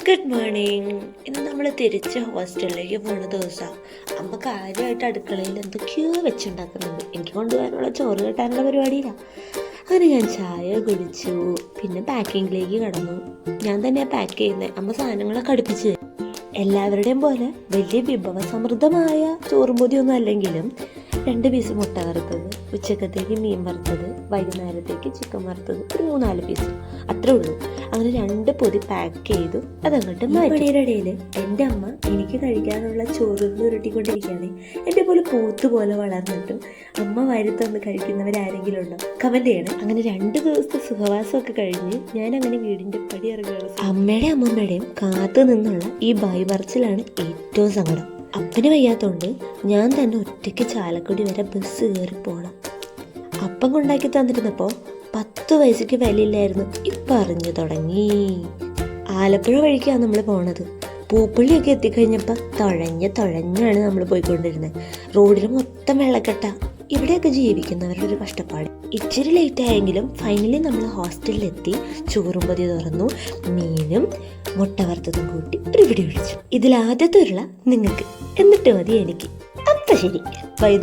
Good morning. ഇന്ന് നമ്മൾ തിരിച്ച് ഹോസ്റ്റലിലേക്ക് പോണ ദിവസമാണ്. അമ്മ കാര്യമായിട്ട് അടുക്കളയിൽ എന്തൊക്കെയോ വെച്ചുണ്ടാക്കുന്നുണ്ട്. എനിക്ക് കൊണ്ടുപോകാനുള്ള ചോറ് കിട്ടാനുള്ള പരിപാടിയില്ല. അങ്ങനെ ഞാൻ ചായ കുടിച്ചു, പിന്നെ പാക്കിങ്ങിലേക്ക് കടന്നു. ഞാൻ തന്നെയാണ് പാക്ക് ചെയ്യുന്നത്. അമ്മ സാധനങ്ങളൊക്കെ അടുപ്പിച്ച് തരും. എല്ലാവരുടെയും പോലെ വലിയ വിഭവസമൃദ്ധമായ ചോറും പൊതിയൊന്നും അല്ലെങ്കിലും 2 പീസ് മുട്ട വറുത്തത്, ഉച്ചക്കത്തേക്ക് മീൻ വറുത്തത്, വൈകുന്നേരത്തേക്ക് ചിക്കൻ വറുത്തത്, ഒരു 3-4 പീസ്, അത്രേ ഉള്ളൂ. അങ്ങനെ 2 പൊതി പാക്ക് ചെയ്തു. അതങ്ങോട്ട് മടിയുടെ ഇടയിൽ എൻ്റെ അമ്മ എനിക്ക് കഴിക്കാനുള്ള ചോറുകൾ ഉരുട്ടിക്കൊണ്ടിരിക്കുകയാണ്. എൻ്റെ പോലെ പോത്ത് പോലെ വളർന്നിട്ടും അമ്മ വാരിത്തന്ന് കഴിക്കുന്നവരാരെങ്കിലും ഉണ്ടോ? കമൻറ്റ് ചെയ്യണം. അങ്ങനെ 2 ദിവസത്തെ സുഖവാസമൊക്കെ കഴിഞ്ഞ് ഞാൻ അങ്ങനെ വീടിൻ്റെ പടി ഇറങ്ങുകയാണ്. അമ്മയുടെയും അമ്മമ്മയുടെയും കാത്തു നിന്നുള്ള ഈ ബായ് പറച്ചിലാണ് ഏറ്റവും സങ്കടം. അപ്പന് വയ്യാത്തതുകൊണ്ട് ഞാൻ തന്നെ ഒറ്റയ്ക്ക് ചാലക്കുടി വരെ ബസ് കയറി പോകണം. അപ്പം കൊണ്ടാക്കി തന്നിരുന്നപ്പോൾ 10 പൈസയ്ക്ക് വിലയില്ലായിരുന്നു. ഇപ്പം അറിഞ്ഞു തുടങ്ങി. ആലപ്പുഴ വഴിക്കാണ് നമ്മൾ പോണത്. പൂപ്പള്ളിയൊക്കെ എത്തിക്കഴിഞ്ഞപ്പോൾ തുഴഞ്ഞാണ് നമ്മൾ പോയിക്കൊണ്ടിരുന്നത്. റോഡിൽ മൊത്തം വെള്ളക്കെട്ട. ഇവിടെയൊക്കെ ജീവിക്കുന്നവരുടെ ഒരു കഷ്ടപ്പാട്. ഇച്ചിരി ലേറ്റ് ആയെങ്കിലും ഫൈനലി നമ്മൾ ഹോസ്റ്റലിലെത്തി. ചോറും പൊതി തുറന്നു, മീനും മുട്ട വറുത്തതും കൂട്ടി ഒരു പിടി പിടിച്ചു. ഇതിലാദ്യത്തെ ഉരുള നിങ്ങൾക്ക്, എന്നിട്ട് മതി എനിക്ക്. അപ്പം ശരി, ബൈ.